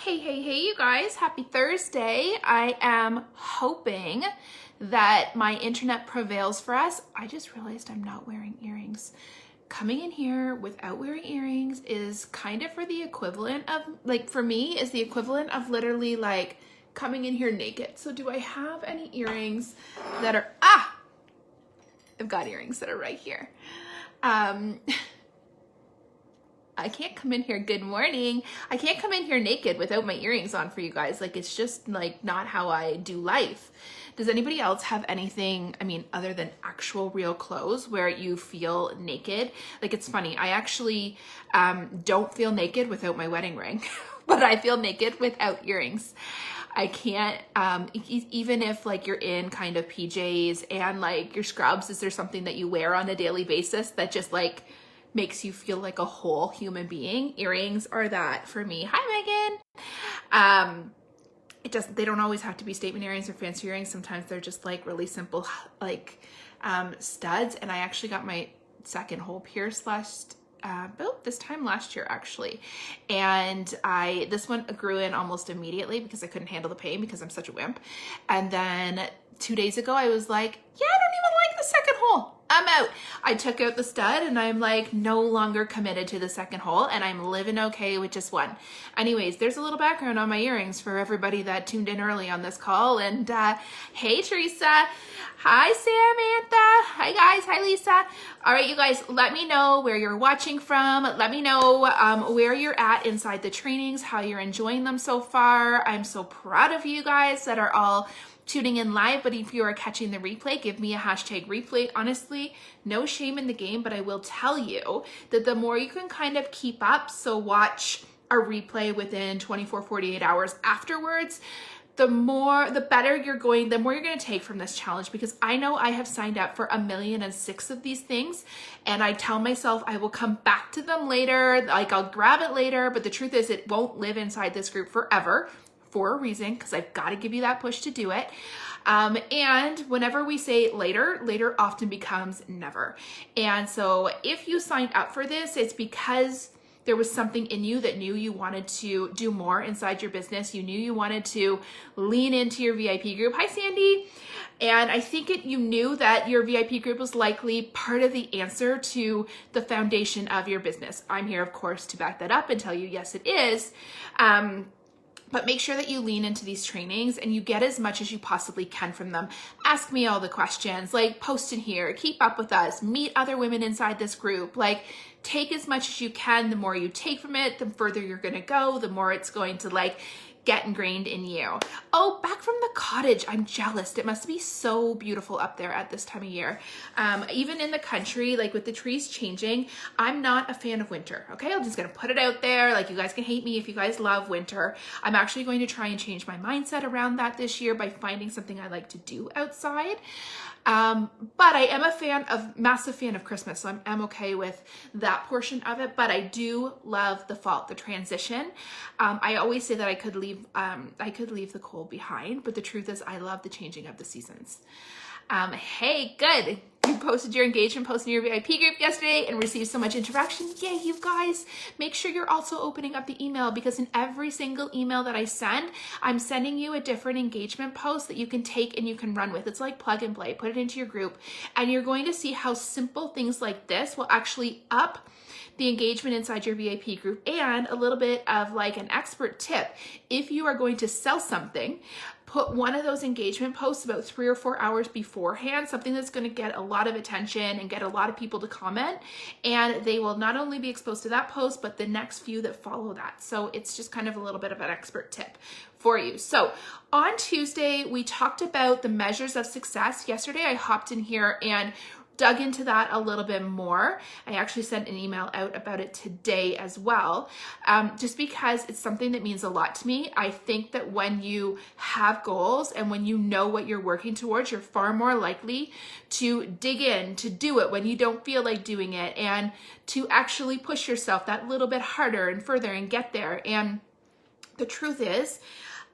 Hey, you guys, happy Thursday. I am hoping that my internet prevails for us. I just realized I'm not wearing earrings. Coming in here without wearing earrings is kind of for the equivalent of, for me, is the equivalent of literally coming in here naked. So do I have any earrings that are, I've got earrings that are right here. I can't come in here, good morning. I can't come in here naked without my earrings on for you guys. It's just not how I do life. Does anybody else have anything, other than actual real clothes where you feel naked? It's funny, I actually don't feel naked without my wedding ring, but I feel naked without earrings. I can't, even if you're in kind of PJs and your scrubs, is there something that you wear on a daily basis that just makes you feel like a whole human being? Earrings are that for me. Hi, Megan. They don't always have to be statement earrings or fancy earrings. Sometimes they're just really simple, studs. And I actually got my second hole pierced about this time last year, actually. And this one grew in almost immediately because I couldn't handle the pain because I'm such a wimp. And then 2 days ago, I was like, yeah, I don't even like the second hole. I'm out. I took out the stud and I'm no longer committed to the second hole, and I'm living okay with just one. Anyways, there's a little background on my earrings for everybody that tuned in early on this call. And hey, Teresa. Hi, Samantha. Hi, guys. Hi, Lisa. All right, you guys, let me know where you're watching from. Let me know where you're at inside the trainings, how you're enjoying them so far. I'm so proud of you guys that are all tuning in live, but if you are catching the replay, give me a hashtag replay. Honestly, no shame in the game, but I will tell you that the more you can kind of keep up, so watch a replay within 24, 48 hours afterwards, the better you're going, the more you're going to take from this challenge, because I know I have signed up for 1,000,006 of these things, and I tell myself I will come back to them later, I'll grab it later, but the truth is it won't live inside this group forever. For a reason, because I've got to give you that push to do it. And whenever we say later, later often becomes never. And so if you signed up for this, it's because there was something in you that knew you wanted to do more inside your business. You knew you wanted to lean into your VIP group. Hi, Sandy. And I think you knew that your VIP group was likely part of the answer to the foundation of your business. I'm here, of course, to back that up and tell you, yes, it is. But make sure that you lean into these trainings and you get as much as you possibly can from them. Ask me all the questions, post in here, keep up with us, meet other women inside this group, take as much as you can. The more you take from it, the further you're gonna go, the more it's going to get ingrained in you. Oh, back from the cottage. I'm jealous. It must be so beautiful up there at this time of year. Even in the country, with the trees changing, I'm not a fan of winter. Okay, I'm just gonna put it out there. You guys can hate me if you guys love winter. I'm actually going to try and change my mindset around that this year by finding something I like to do outside. But I am massive fan of Christmas, so I'm okay with that portion of it, but I do love the fall, the transition. I always say that I could leave the cold behind, but the truth is I love the changing of the seasons. Hey, good. You posted your engagement post in your VIP group yesterday and received so much interaction. Yay, you guys. Make sure you're also opening up the email, because in every single email that I send, I'm sending you a different engagement post that you can take and you can run with. It's like plug and play. Put it into your group and you're going to see how simple things like this will actually up the engagement inside your VIP group. And a little bit of an expert tip. If you are going to sell something, put one of those engagement posts about 3 or 4 hours beforehand, something that's going to get a lot of attention and get a lot of people to comment. And they will not only be exposed to that post, but the next few that follow that. So it's just kind of a little bit of an expert tip for you. So on Tuesday, we talked about the measures of success. Yesterday, I hopped in here and dug into that a little bit more. I actually sent an email out about it today as well, just because it's something that means a lot to me. I think that when you have goals and when you know what you're working towards, you're far more likely to dig in, to do it when you don't feel like doing it, and to actually push yourself that little bit harder and further and get there. And The truth is,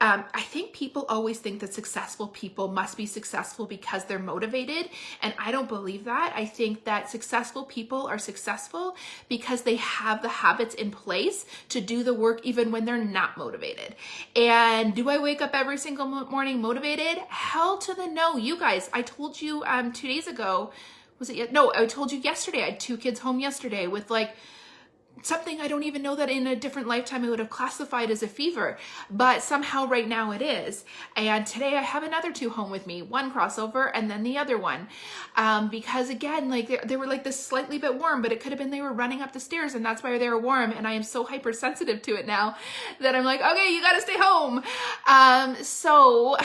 I think people always think that successful people must be successful because they're motivated. And I don't believe that. I think that successful people are successful because they have the habits in place to do the work even when they're not motivated. And do I wake up every single morning motivated? Hell to the no. You guys, I told you 2 days ago, was it? No, I told you yesterday. I had 2 kids home yesterday with like something I don't even know that in a different lifetime I would have classified as a fever, but somehow right now it is. And today I have another 2 home with me, one crossover and then the other one. Because again, like they were like this slightly bit warm, but it could have been they were running up the stairs and that's why they were warm. And I am so hypersensitive to it now that I'm like, okay, you got to stay home. So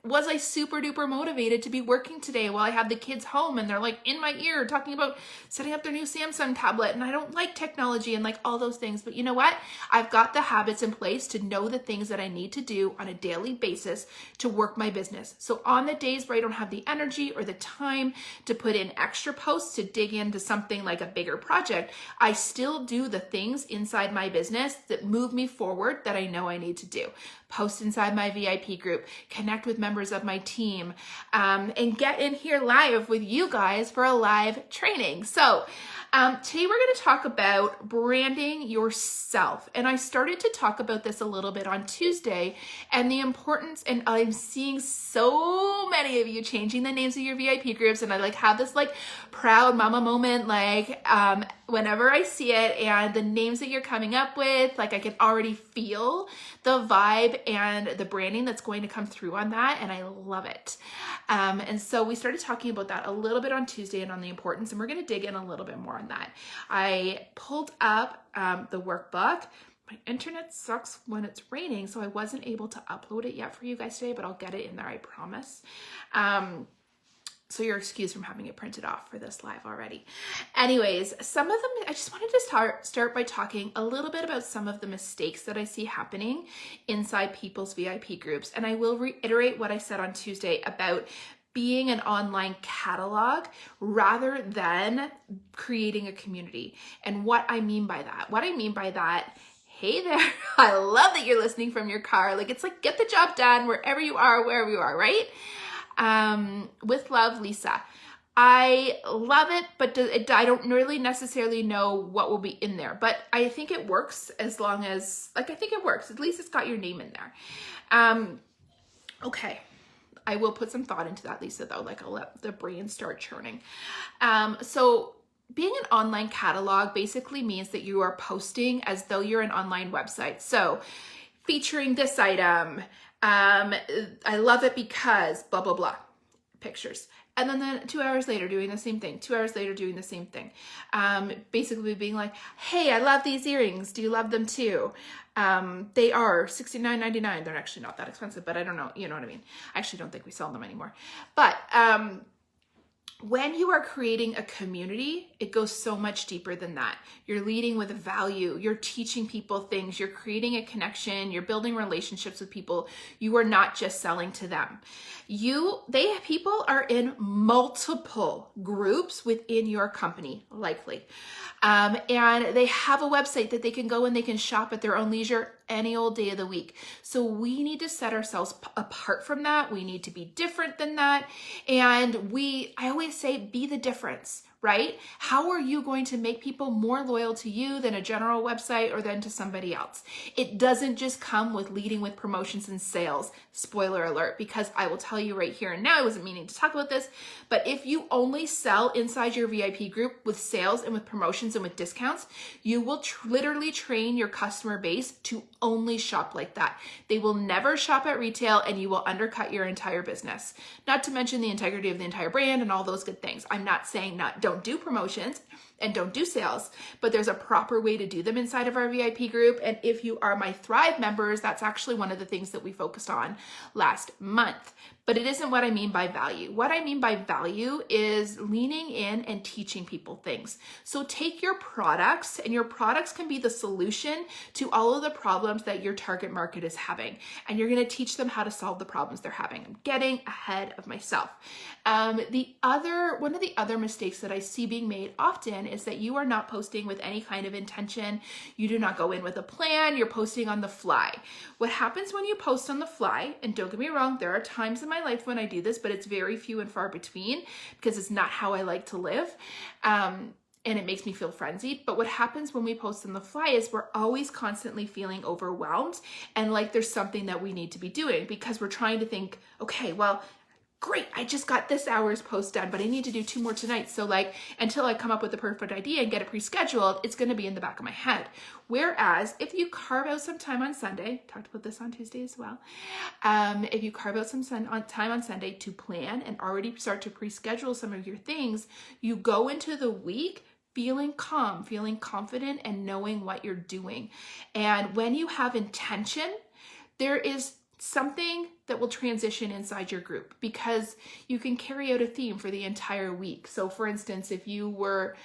was I super duper motivated to be working today while I have the kids home and they're like in my ear talking about setting up their new Samsung tablet, and I don't like technology and like all those things. But you know what? I've got the habits in place to know the things that I need to do on a daily basis to work my business. So on the days where I don't have the energy or the time to put in extra posts to dig into something like a bigger project, I still do the things inside my business that move me forward that I know I need to do. Post inside my VIP group, connect with members of my team, and get in here live with you guys for a live training. So today we're going to talk about branding yourself. And I started to talk about this a little bit on Tuesday and the importance, and I'm seeing so many of you changing the names of your VIP groups, and I like have this like proud mama moment, like whenever I see it and the names that you're coming up with, like I can already feel the vibe and the branding that's going to come through on that, and I love it. And so we started talking about that a little bit on Tuesday and on the importance, and we're going to dig in a little bit more on that. I pulled up the workbook. My internet sucks when it's raining, so I wasn't able to upload it yet for you guys today, but I'll get it in there, I promise. So you're excused from having it printed off for this live already. Anyways, some of them, I just wanted to start by talking a little bit about some of the mistakes that I see happening inside people's VIP groups. And I will reiterate what I said on Tuesday about being an online catalog rather than creating a community. And what I mean by that, hey there, I love that you're listening from your car. Like it's like, get the job done wherever you are, right? With love, Lisa. I love it, but I don't really necessarily know what will be in there, but I think it works as long as, like, I think it works. At least it's got your name in there. Okay. I will put some thought into that, Lisa, though. Like I'll let the brain start churning. So being an online catalog basically means that you are posting as though you're an online website. So featuring this item, I love it because blah, blah, blah, pictures. And then 2 hours later doing the same thing, 2 hours later doing the same thing. Basically being like, hey, I love these earrings. Do you love them too? They are $69.99. They're actually not that expensive, but I don't know. You know what I mean? I actually don't think we sell them anymore. But when you are creating a community, it goes so much deeper than that. You're leading with value. You're teaching people things. You're creating a connection. You're building relationships with people. You are not just selling to them. People are in multiple groups within your company, likely. And they have a website that they can go and they can shop at their own leisure any old day of the week. So we need to set ourselves apart from that. We need to be different than that. And I always say, be the difference, right? How are you going to make people more loyal to you than a general website or than to somebody else? It doesn't just come with leading with promotions and sales. Spoiler alert, because I will tell you right here and now, I wasn't meaning to talk about this, but if you only sell inside your VIP group with sales and with promotions and with discounts, you will literally train your customer base to only shop like that. They will never shop at retail and you will undercut your entire business. Not to mention the integrity of the entire brand and all those good things. I'm not saying don't do promotions and don't do sales, but there's a proper way to do them inside of our VIP group. And if you are my Thrive members, that's actually one of the things that we focused on last month. But it isn't what I mean by value. What I mean by value is leaning in and teaching people things. So take your products, and your products can be the solution to all of the problems that your target market is having. And you're going to teach them how to solve the problems they're having. I'm getting ahead of myself. One of the other mistakes that I see being made often is that you are not posting with any kind of intention. You do not go in with a plan. You're posting on the fly. What happens when you post on the fly, and don't get me wrong, there are times in my life when I do this, but it's very few and far between because it's not how I like to live. And it makes me feel frenzied. But what happens when we post on the fly is we're always constantly feeling overwhelmed and like there's something that we need to be doing because we're trying to think, okay, well, great, I just got this hour's post done, but I need to do 2 more tonight. So like, until I come up with the perfect idea and get it pre-scheduled, it's gonna be in the back of my head. Whereas if you carve out some time on Sunday, talked about this on Tuesday as well, if you carve out some time on Sunday to plan and already start to pre-schedule some of your things, you go into the week feeling calm, feeling confident, and knowing what you're doing. And when you have intention, there is something that will transition inside your group because you can carry out a theme for the entire week. So for instance, if you were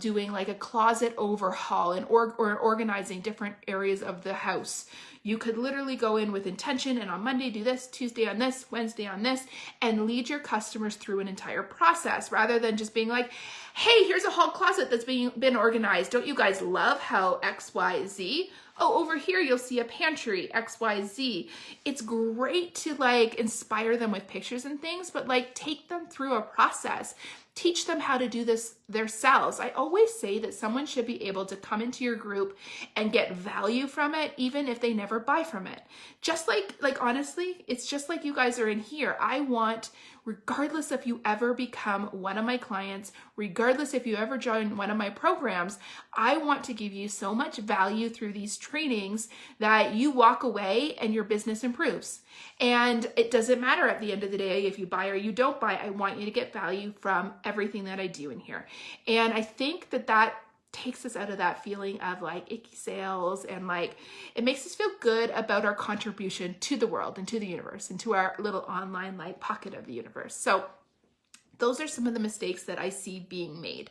doing like a closet overhaul and or organizing different areas of the house, you could literally go in with intention and on Monday do this, Tuesday on this, Wednesday on this, and lead your customers through an entire process rather than just being like, hey, here's a whole closet that's been organized. Don't you guys love how X, Y, Z? Oh, over here you'll see a pantry, X, Y, Z. It's great to like inspire them with pictures and things, but like take them through a process. Teach them how to do this themselves. I always say that someone should be able to come into your group and get value from it, even if they never buy from it. Just like honestly, it's just like you guys are in here. I want, regardless if you ever become one of my clients, regardless if you ever join one of my programs, I want to give you so much value through these trainings that you walk away and your business improves. And it doesn't matter at the end of the day if you buy or you don't buy. I want you to get value from everything that I do in here. And I think that takes us out of that feeling of like icky sales, and like it makes us feel good about our contribution to the world and to the universe and to our little online like pocket of the universe. So those are some of the mistakes that I see being made.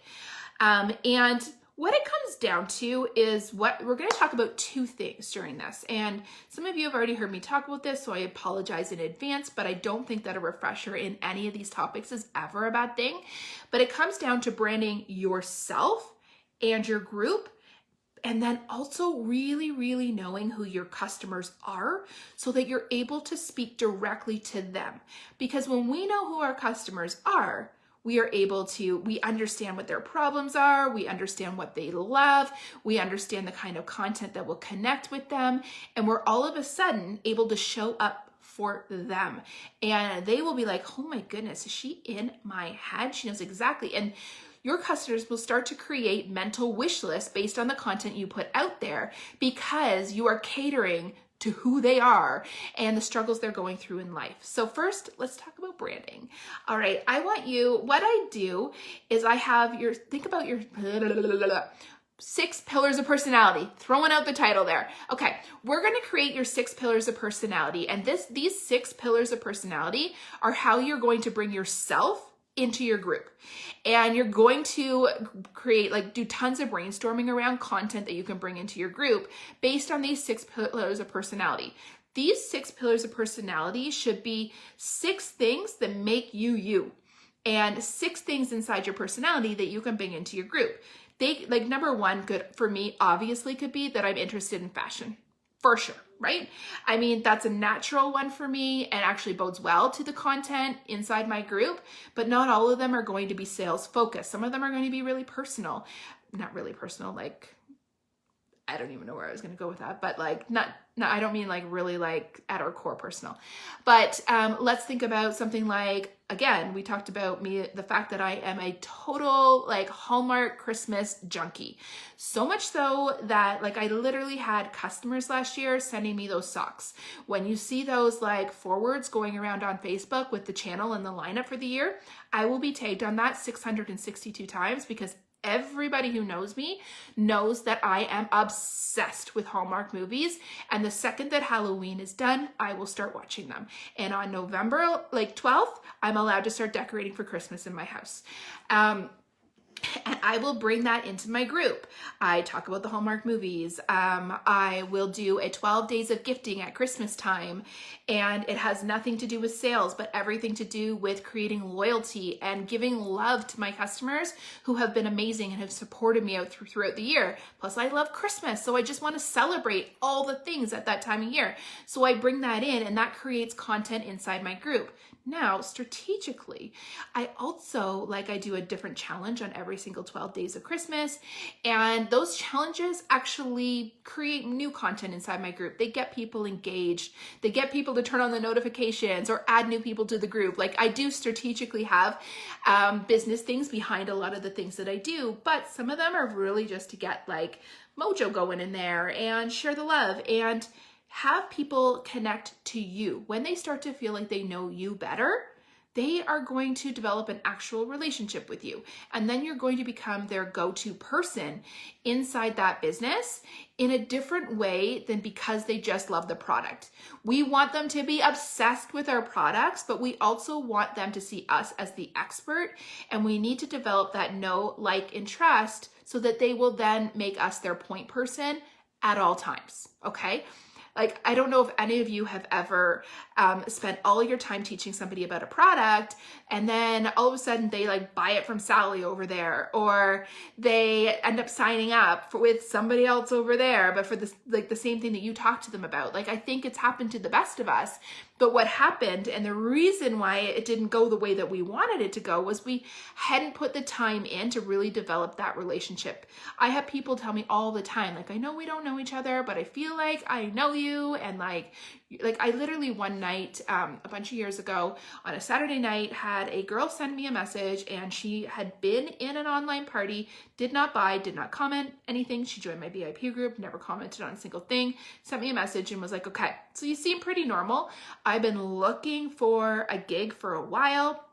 And what it comes down to is what we're going to talk about 2 things during this. And some of you have already heard me talk about this, so I apologize in advance, but I don't think that a refresher in any of these topics is ever a bad thing. But it comes down to branding yourself and your group, and then also really, really knowing who your customers are so that you're able to speak directly to them. Because when we know who our customers are, we are able to, we understand what their problems are, we understand what they love, we understand the kind of content that will connect with them, and we're all of a sudden able to show up for them. And they will be like, oh my goodness, is she in my head? She knows exactly. And your customers will start to create mental wish lists based on the content you put out there because you are catering to who they are and the struggles they're going through in life. So first, let's talk about branding. All right, I want you, what I do is I have your, think about your 6 pillars of personality, throwing out the title there. Okay, we're going to create your 6 pillars of personality. And these 6 pillars of personality are how you're going to bring yourself into your group. And you're going to create, like, do tons of brainstorming around content that you can bring into your group based on these 6 pillars of personality. These 6 pillars of personality should be 6 things that make you you, and 6 things inside your personality that you can bring into your group. They, like, number 1 could, for me, obviously could be that I'm interested in fashion. For sure, right? I mean, that's a natural one for me and actually bodes well to the content inside my group, but not all of them are going to be sales focused. Some of them are going to be really personal. Not really personal, like, I don't even know where I was going to go with that, but like, I don't mean like really like at our core personal, but let's think about something like, again, we talked about the fact that I am a total like Hallmark Christmas junkie. So much so that like I literally had customers last year sending me those socks. When you see those like forwards going around on Facebook with the channel and the lineup for the year, I will be tagged on that 662 times because everybody who knows me knows that I am obsessed with Hallmark movies. And the second that Halloween is done, I will start watching them. And on November like 12th, I'm allowed to start decorating for Christmas in my house. and I will bring that into my group. I talk about the Hallmark movies. I will do a 12 days of gifting at Christmas time, and it has nothing to do with sales, but everything to do with creating loyalty and giving love to my customers who have been amazing and have supported me out throughout the year. Plus, I love Christmas, so I just want to celebrate all the things at that time of year. So I bring that in, and that creates content inside my group. Now, strategically, I also, I do a different challenge on every single 12 days of Christmas, and those challenges actually create new content inside my group. They get people engaged. They get people to turn on the notifications or add new people to the group. I do strategically have business things behind a lot of the things that I do, but some of them are really just to get mojo going in there and share the love and have people connect to you. When they start to feel like they know you better, they are going to develop an actual relationship with you. And then you're going to become their go-to person inside that business in a different way than because they just love the product. We want them to be obsessed with our products, but we also want them to see us as the expert. And we need to develop that know, like, and trust so that they will then make us their point person at all times, okay? I don't know if any of you have ever spent all your time teaching somebody about a product, and then all of a sudden they buy it from Sally over there, or they end up signing up with somebody else over there, but for this the same thing that you talked to them about. I think it's happened to the best of us. But what happened, and the reason why it didn't go the way that we wanted it to go, was we hadn't put the time in to really develop that relationship. I have people tell me all the time, I know we don't know each other, but I feel like I know you. And I literally one night, a bunch of years ago on a Saturday night, had a girl send me a message, and she had been in an online party, did not buy, did not comment anything. She joined my VIP group, never commented on a single thing, sent me a message and was like, okay, so you seem pretty normal. I've been looking for a gig for a while.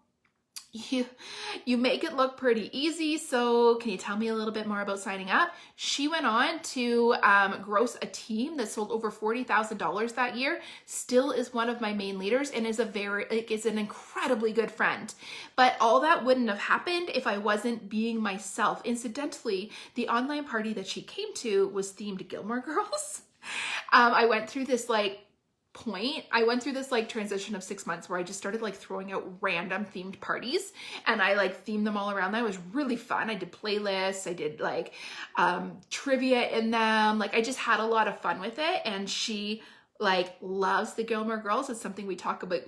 You make it look pretty easy, so can you tell me a little bit more about signing up? She went on to gross a team that sold over $40,000 that year, still is one of my main leaders, and is is an incredibly good friend. But all that wouldn't have happened if I wasn't being myself. Incidentally, the online party that she came to was themed Gilmore Girls. I went through this transition of 6 months where I just started throwing out random themed parties, and I themed them all around that. It was really fun. I did playlists, I did trivia in them. I just had a lot of fun with it, and she loves the Gilmore Girls. It's something we talk about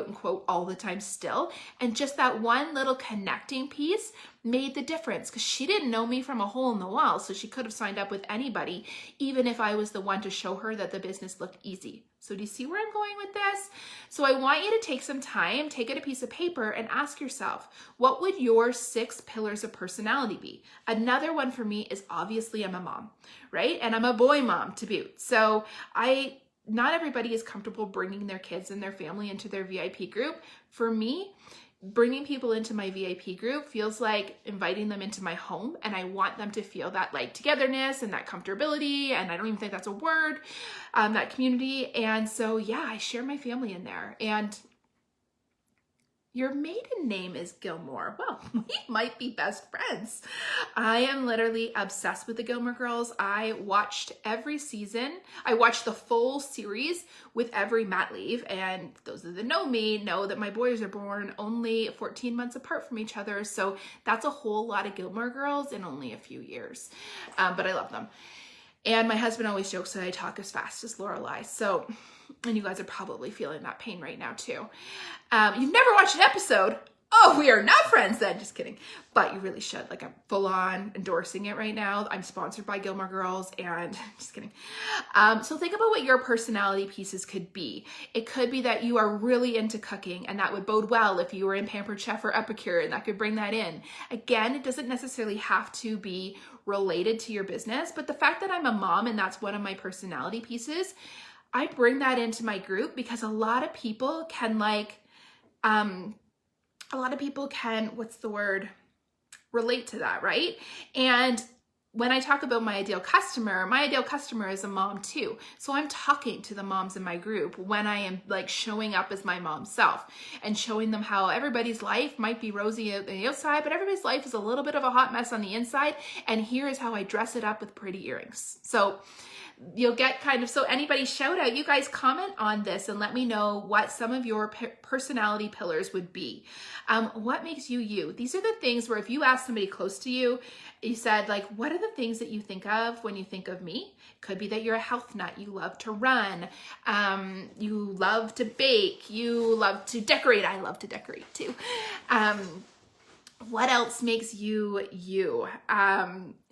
and quote all the time still. And just that one little connecting piece made the difference, because she didn't know me from a hole in the wall, so she could have signed up with anybody, even if I was the one to show her that the business looked easy. So do you see where I'm going with this? So I want you to take some time, take out a piece of paper, and ask yourself, what would your 6 pillars of personality be? Another one for me is, obviously, I'm a mom, right? And I'm a boy mom to boot. So not everybody is comfortable bringing their kids and their family into their VIP group. For me, bringing people into my VIP group feels like inviting them into my home, and I want them to feel that togetherness and that comfortability, and I don't even think that's a word, that community. And so, yeah, I share my family in there. And your maiden name is Gilmore. Well, we might be best friends. I am literally obsessed with the Gilmore Girls. I watched every season. I watched the full series with every mat leave. And those that know me know that my boys are born only 14 months apart from each other. So that's a whole lot of Gilmore Girls in only a few years. But I love them. And my husband always jokes that I talk as fast as Lorelai. So, and you guys are probably feeling that pain right now too. You've never watched an episode. Oh, we are not friends then. Just kidding. But you really should. I'm full on endorsing it right now. I'm sponsored by Gilmore Girls, and just kidding. So think about what your personality pieces could be. It could be that you are really into cooking, and that would bode well if you were in Pampered Chef or Epicure, and that could bring that in. Again, it doesn't necessarily have to be related to your business, but the fact that I'm a mom and that's one of my personality pieces, I bring that into my group because a lot of people can what's the word? Relate to that, right? And when I talk about my ideal customer is a mom too. So I'm talking to the moms in my group when I am like showing up as my mom's self and showing them how everybody's life might be rosy on the outside, but everybody's life is a little bit of a hot mess on the inside. And here is how I dress it up with pretty earrings. So you'll get kind of, so anybody shout out, you guys comment on this and let me know what some of your personality pillars would be. What makes you you? These are the things where if you ask somebody close to you, you said like, what are the things that you think of when you think of me? Could be that you're a health nut. You love to run. You love to bake. You love to decorate. I love to decorate too. What else makes you you?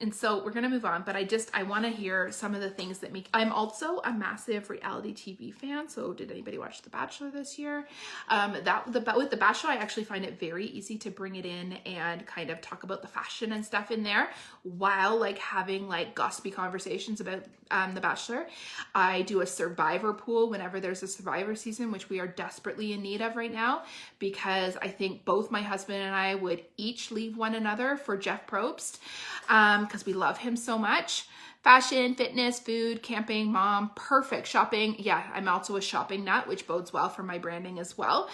And so we're going to move on, but I want to hear some of the things that make, I'm also a massive reality TV fan. So did anybody watch The Bachelor this year? With The Bachelor, I actually find it very easy to bring it in and kind of talk about the fashion and stuff in there while like having like gossipy conversations about The Bachelor. I do a Survivor pool whenever there's a Survivor season, which we are desperately in need of right now, because I think both my husband and I would each leave one another for Jeff Probst, because we love him so much. Fashion, fitness, food, camping, mom, perfect. Shopping. Yeah, I'm also a shopping nut, which bodes well for my branding as well.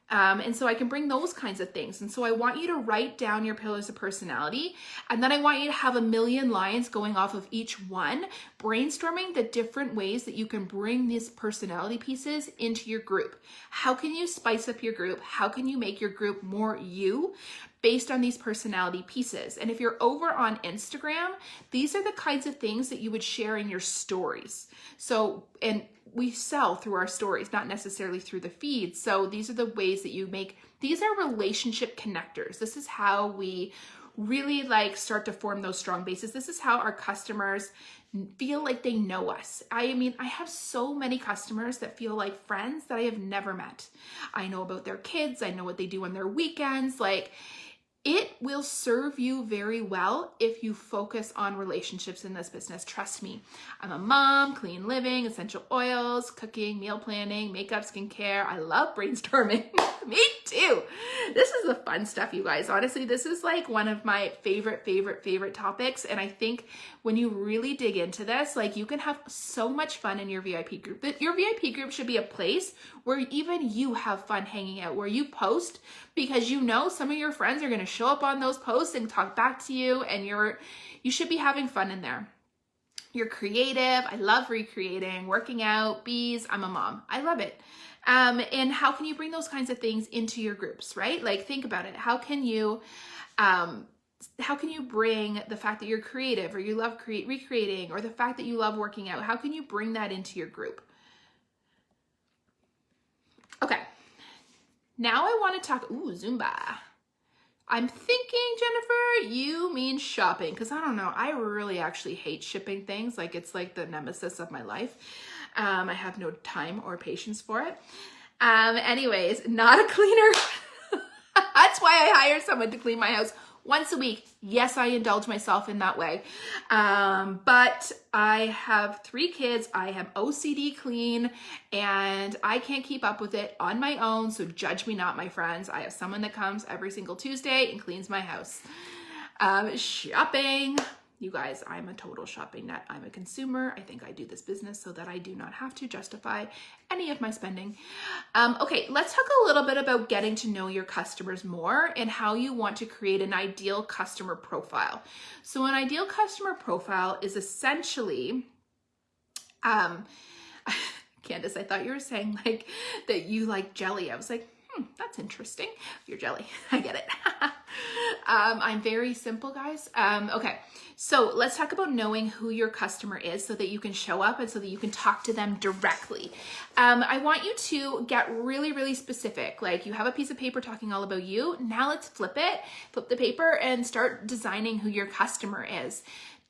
And so I can bring those kinds of things. And so I want you to write down your pillars of personality. And then I want you to have a million lines going off of each one, brainstorming the different ways that you can bring these personality pieces into your group. How can you spice up your group? How can you make your group more you based on these personality pieces? And if you're over on Instagram, these are the kinds of things that you would share in your stories. So, and we sell through our stories, not necessarily through the feed. So these are the ways that you make, these are relationship connectors. This is how we really like start to form those strong bases. This is how our customers feel like they know us. I mean, I have so many customers that feel like friends that I have never met. I know about their kids. I know what they do on their weekends. Like, it will serve you very well if you focus on relationships in this business. Trust me. I'm a mom, clean living, essential oils, cooking, meal planning, makeup, skincare. I love brainstorming. Me too. This is the fun stuff, you guys. Honestly, this is like one of my favorite topics. And I think when you really dig into this, like you can have so much fun in your VIP group. Your VIP group should be a place where even you have fun hanging out, where you post because you know some of your friends are going to show up on those posts and talk back to you, and you should be having fun in there. You're creative. I love recreating, working out, bees. I'm a mom. I love it. And how can you bring those kinds of things into your groups, right? Like think about it. How can you bring the fact that you're creative or you love recreating, or the fact that you love working out? How can you bring that into your group? Okay. Now I want to talk, Zumba. I'm thinking, Jennifer, you mean shopping, because I don't know. I really actually hate shipping things. Like it's like the nemesis of my life. I have no time or patience for it. Anyways, not a cleaner. That's why I hire someone to clean my house once a week. Yes, I indulge myself in that way. But I have 3 kids. I have OCD clean and I can't keep up with it on my own. So judge me not, my friends. I have someone that comes every single Tuesday and cleans my house. Shopping. You guys, I'm a total shopping nut. I'm a consumer. I think I do this business so that I do not have to justify any of my spending. Okay, let's talk a little bit about getting to know your customers more and how you want to create an ideal customer profile. So an ideal customer profile is essentially, Candace, I thought you were saying like that you like jelly. I was like, that's interesting. You're jelly. I get it. I'm very simple, guys. Okay. So let's talk about knowing who your customer is so that you can show up and so that you can talk to them directly. I want you to get really specific. Like you have a piece of paper talking all about you. Now let's flip the paper and start designing who your customer is.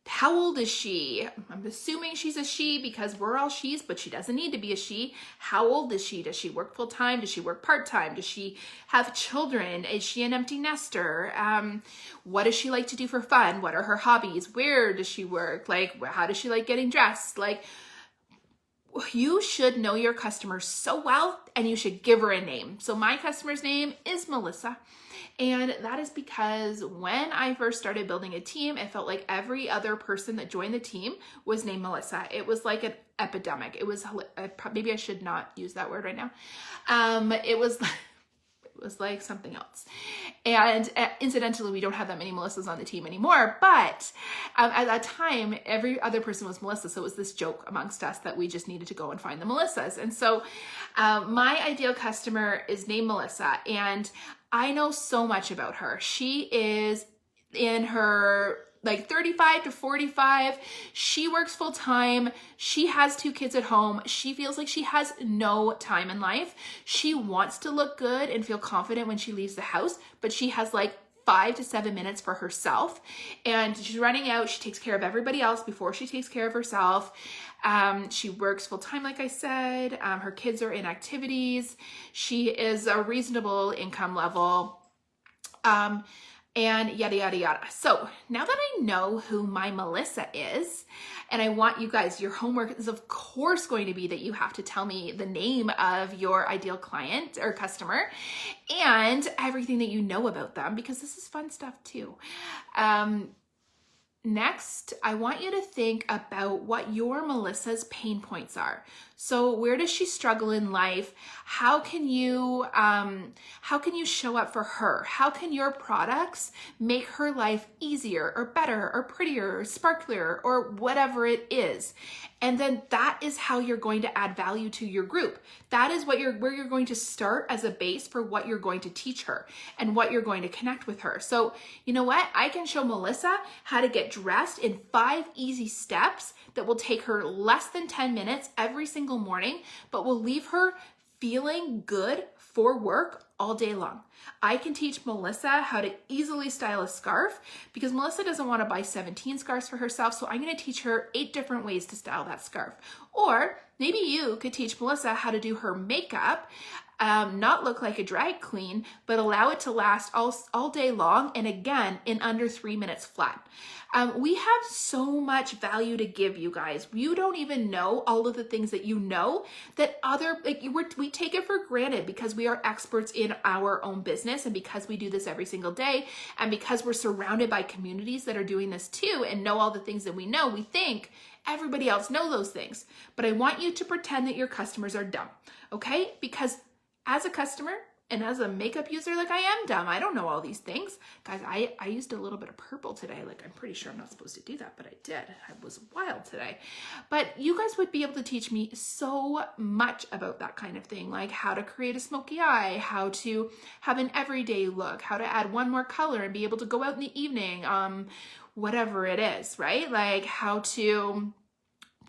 How old is she? I'm assuming she's a she because we're all she's, but she doesn't need to be a she. How old is she? Does she work full time? Does she work part time? Does she have children? Is she an empty nester? What does she like to do for fun? What are her hobbies? Where does she work? Like, how does she like getting dressed? Like, you should know your customer so well, and you should give her a name. So my customer's name is Melissa. And that is because when I first started building a team, it felt like every other person that joined the team was named Melissa. It was like an epidemic. It was, maybe I should not use that word right now. It was like something else. And incidentally, we don't have that many Melissas on the team anymore, but at that time, every other person was Melissa. So it was this joke amongst us that we just needed to go and find the Melissas. And so my ideal customer is named Melissa, and I know so much about her. She is in her like 35 to 45. She works full time. She has 2 kids at home. She feels like she has no time in life. She wants to look good and feel confident when she leaves the house, but she has like 5 to 7 minutes for herself. And she's running out. She takes care of everybody else before she takes care of herself. She works full time, like I said. Her kids are in activities. She is a reasonable income level. And yada, yada, yada. So now that I know who my Melissa is, and I want you guys, your homework is of course going to be that you have to tell me the name of your ideal client or customer and everything that you know about them, because this is fun stuff too. Next, I want you to think about what your Melissa's pain points are. So where does she struggle in life? How can you show up for her? How can your products make her life easier or better or prettier or sparklier or whatever it is? And then that is how you're going to add value to your group. That is where you're going to start as a base for what you're going to teach her and what you're going to connect with her. So you know what? I can show Melissa how to get dressed in 5 easy steps that will take her less than 10 minutes every single morning, but will leave her feeling good for work all day long. I can teach Melissa how to easily style a scarf because Melissa doesn't want to buy 17 scarves for herself. So I'm going to teach her 8 different ways to style that scarf. Or maybe you could teach Melissa how to do her makeup, not look like a drag queen, but allow it to last all day long. And again, in under 3 minutes flat. We have so much value to give you guys. You don't even know all of the things that you know that we take it for granted because we are experts in our own business and because we do this every single day and because we're surrounded by communities that are doing this too and know all the things that we know, we think everybody else know those things. But I want you to pretend that your customers are dumb, okay? Because as a customer, and as a makeup user, like I am dumb. I don't know all these things. Guys, I used a little bit of purple today. Like I'm pretty sure I'm not supposed to do that, but I did. I was wild today. But you guys would be able to teach me so much about that kind of thing. Like how to create a smoky eye, how to have an everyday look, how to add one more color and be able to go out in the evening, whatever it is, right? Like how to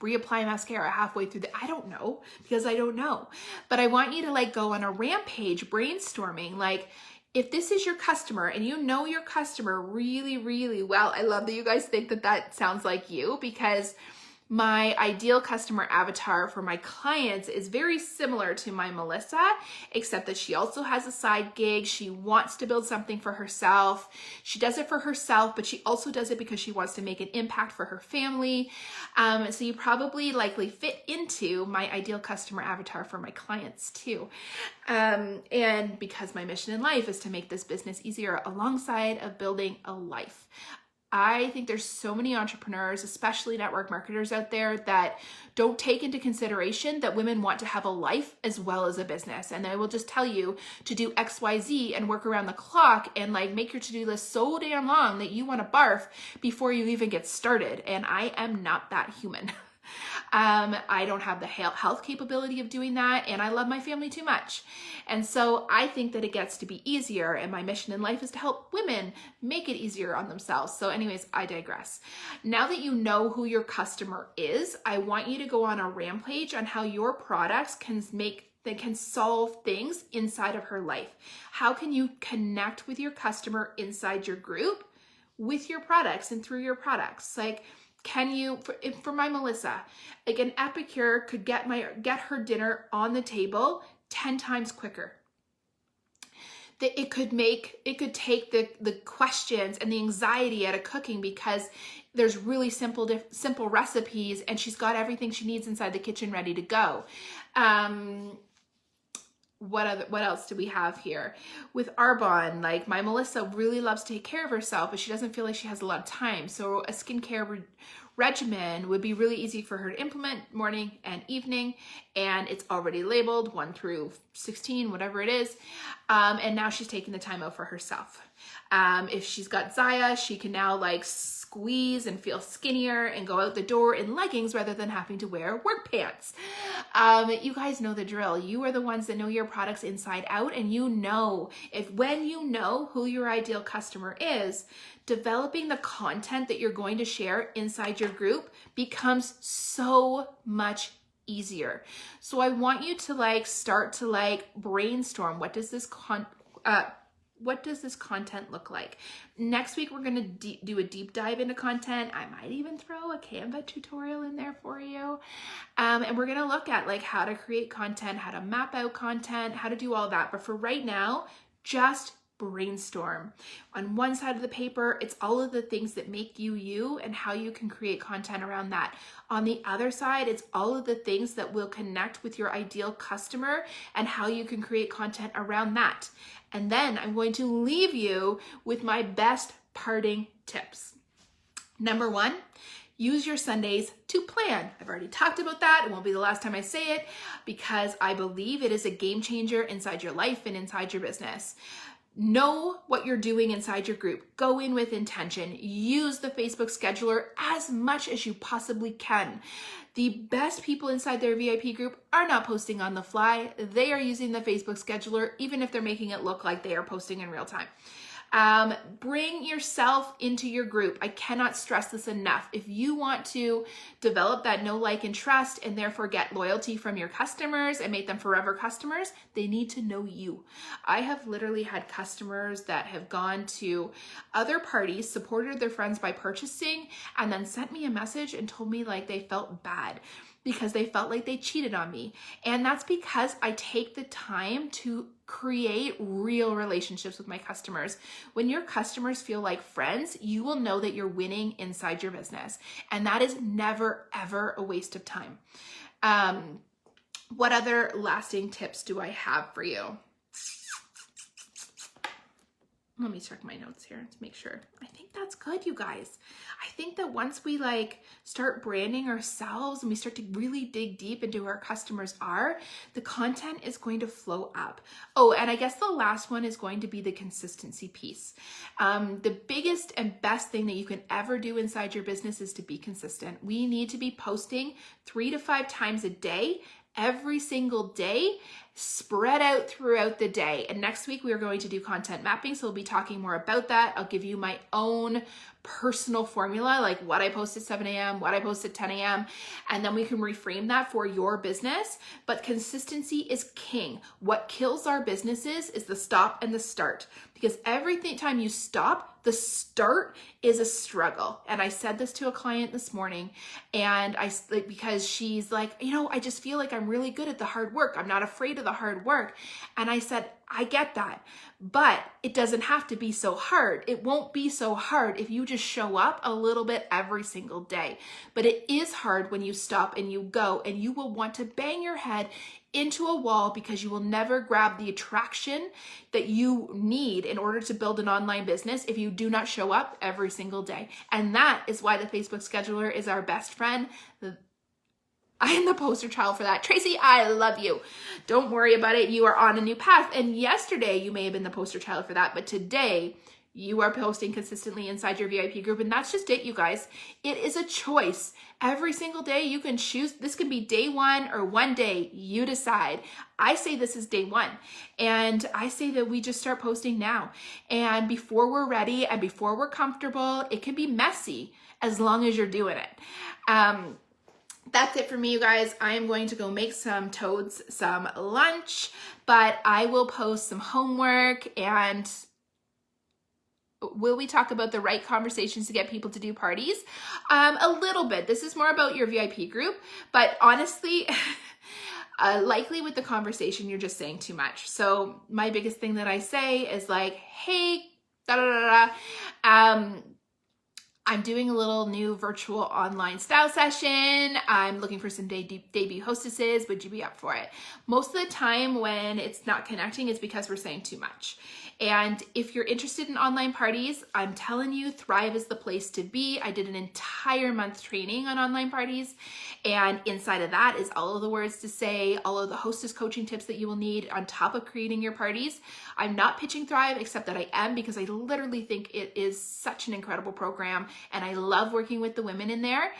reapply mascara halfway through I don't know, because I don't know. But I want you to like go on a rampage brainstorming. Like if this is your customer and you know your customer really, really well, I love that you guys think that that sounds like you, because my ideal customer avatar for my clients is very similar to my Melissa, except that she also has a side gig. She wants to build something for herself. She does it for herself, but she also does it because she wants to make an impact for her family. So you probably likely fit into my ideal customer avatar for my clients too. And because my mission in life is to make this business easier alongside of building a life. I think there's so many entrepreneurs, especially network marketers out there, that don't take into consideration that women want to have a life as well as a business. And they will just tell you to do X, Y, Z and work around the clock and like make your to-do list so damn long that you want to barf before you even get started. And I am not that human. I don't have the health capability of doing that, and I love my family too much. And so I think that it gets to be easier, and my mission in life is to help women make it easier on themselves. So anyways, I digress. Now that you know who your customer is, I want you to go on a rampage on how your products can solve things inside of her life. How can you connect with your customer inside your group with your products and through your products? Like, can you, for my Melissa, like an epicure could get her dinner on the table 10 times quicker. That it could take the questions and the anxiety out of cooking, because there's really simple recipes, and she's got everything she needs inside the kitchen ready to go. What else do we have here? With Arbonne, like my Melissa really loves to take care of herself, but she doesn't feel like she has a lot of time. So a skincare regimen would be really easy for her to implement morning and evening, and it's already labeled 1 through 16, whatever it is. And now she's taking the time out for herself. If she's got Zaya, she can now like squeeze and feel skinnier and go out the door in leggings rather than having to wear work pants. You guys know the drill. You are the ones that know your products inside out, and you know when you know who your ideal customer is, developing the content that you're going to share inside your group becomes so much easier. So I want you to start to brainstorm, what does this content look like? Next week, we're going to do a deep dive into content. I might even throw a Canva tutorial in there for you. And we're going to look at how to create content, how to map out content, how to do all that. But for right now, just brainstorm. On one side of the paper, it's all of the things that make you you and how you can create content around that. On the other side, it's all of the things that will connect with your ideal customer and how you can create content around that. And then I'm going to leave you with my best parting tips. Number 1, use your Sundays to plan. I've already talked about that. It won't be the last time I say it, because I believe it is a game changer inside your life and inside your business. Know what you're doing inside your group. Go in with intention. Use the Facebook scheduler as much as you possibly can. The best people inside their VIP group are not posting on the fly. They are using the Facebook scheduler, even if they're making it look like they are posting in real time. Bring yourself into your group. I cannot stress this enough. If you want to develop that know, like, and trust, and therefore get loyalty from your customers and make them forever customers, they need to know you. I have literally had customers that have gone to other parties, supported their friends by purchasing, and then sent me a message and told me they felt bad because they felt like they cheated on me. And that's because I take the time to create real relationships with my customers. When your customers feel like friends, you will know that you're winning inside your business. And that is never, ever a waste of time. What other lasting tips do I have for you? Let me check my notes here to make sure. I think that's good, you guys. I think that once we start branding ourselves and we start to really dig deep into who our customers are, the content is going to flow up. Oh, and I guess the last one is going to be the consistency piece. The biggest and best thing that you can ever do inside your business is to be consistent. We need to be posting 3 to 5 times a day, every single day, spread out throughout the day. And next week we are going to do content mapping, so we'll be talking more about that. I'll give you my own personal formula, like what I post at 7 a.m., what I post at 10 a.m., and then we can reframe that for your business. But consistency is king. What kills our businesses is the stop and the start, because every time you stop, the start is a struggle. And I said this to a client this morning, and because she's like, I just feel like I'm really good at the hard work. I'm not afraid of the hard work. And I said, I get that, but it doesn't have to be so hard. It won't be so hard if you just show up a little bit every single day. But it is hard when you stop and you go, and you will want to bang your head into a wall because you will never grab the attraction that you need in order to build an online business if you do not show up every single day. And that is why the Facebook scheduler is our best friend. I am the poster child for that. Tracy, I love you. Don't worry about it. You are on a new path. And yesterday you may have been the poster child for that, but today you are posting consistently inside your VIP group. And that's just it, you guys. It is a choice. Every single day you can choose. This can be day 1 or one day. You decide. I say this is day 1. And I say that we just start posting now. And before we're ready and before we're comfortable, it can be messy as long as you're doing it. That's it for me, you guys. I am going to go make some toads some lunch, but I will post some homework. And will we talk about the right conversations to get people to do parties? A little bit. This is more about your VIP group, but honestly, likely with the conversation, you're just saying too much. So my biggest thing that I say is hey, da da da da. I'm doing a little new virtual online style session. I'm looking for some debut hostesses. Would you be up for it? Most of the time when it's not connecting, it's because we're saying too much. And if you're interested in online parties, I'm telling you, Thrive is the place to be. I did an entire month training on online parties. And inside of that is all of the words to say, all of the hostess coaching tips that you will need on top of creating your parties. I'm not pitching Thrive, except that I am, because I literally think it is such an incredible program. And I love working with the women in there.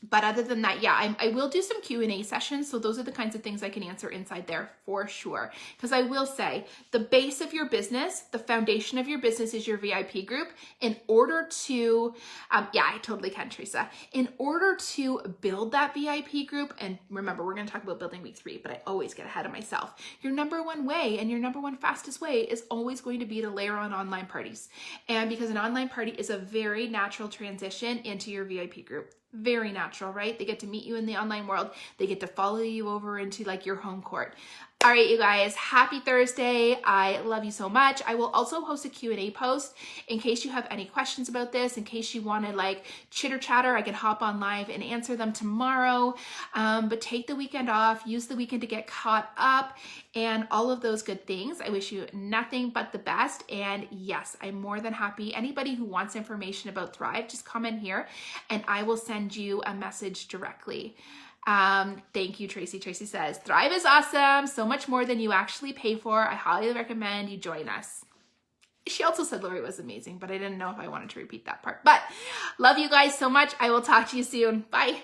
But other than that, yeah, I will do some Q&A sessions. So those are the kinds of things I can answer inside there for sure. Because I will say the base of your business, the foundation of your business is your VIP group. In order to, yeah, I totally can, Teresa. In order to build that VIP group, and remember, we're going to talk about building week 3, but I always get ahead of myself. Your number one way and your number one fastest way is always going to be to layer on online parties. And because an online party is a very natural transition into your VIP group. Very natural, right? They get to meet you in the online world. They get to follow you over into like your home court. All right, you guys, happy Thursday. I love you so much. I will also host a Q&A post in case you have any questions about this, in case you want to like chitter chatter. I can hop on live and answer them tomorrow. But take the weekend off, use the weekend to get caught up and all of those good things. I wish you nothing but the best. And yes, I'm more than happy. Anybody who wants information about Thrive, just comment here and I will send you a message directly. Thank you, Tracy. Tracy says, Thrive is awesome. So much more than you actually pay for. I highly recommend you join us. She also said Lori was amazing, but I didn't know if I wanted to repeat that part. But love you guys so much. I will talk to you soon. Bye.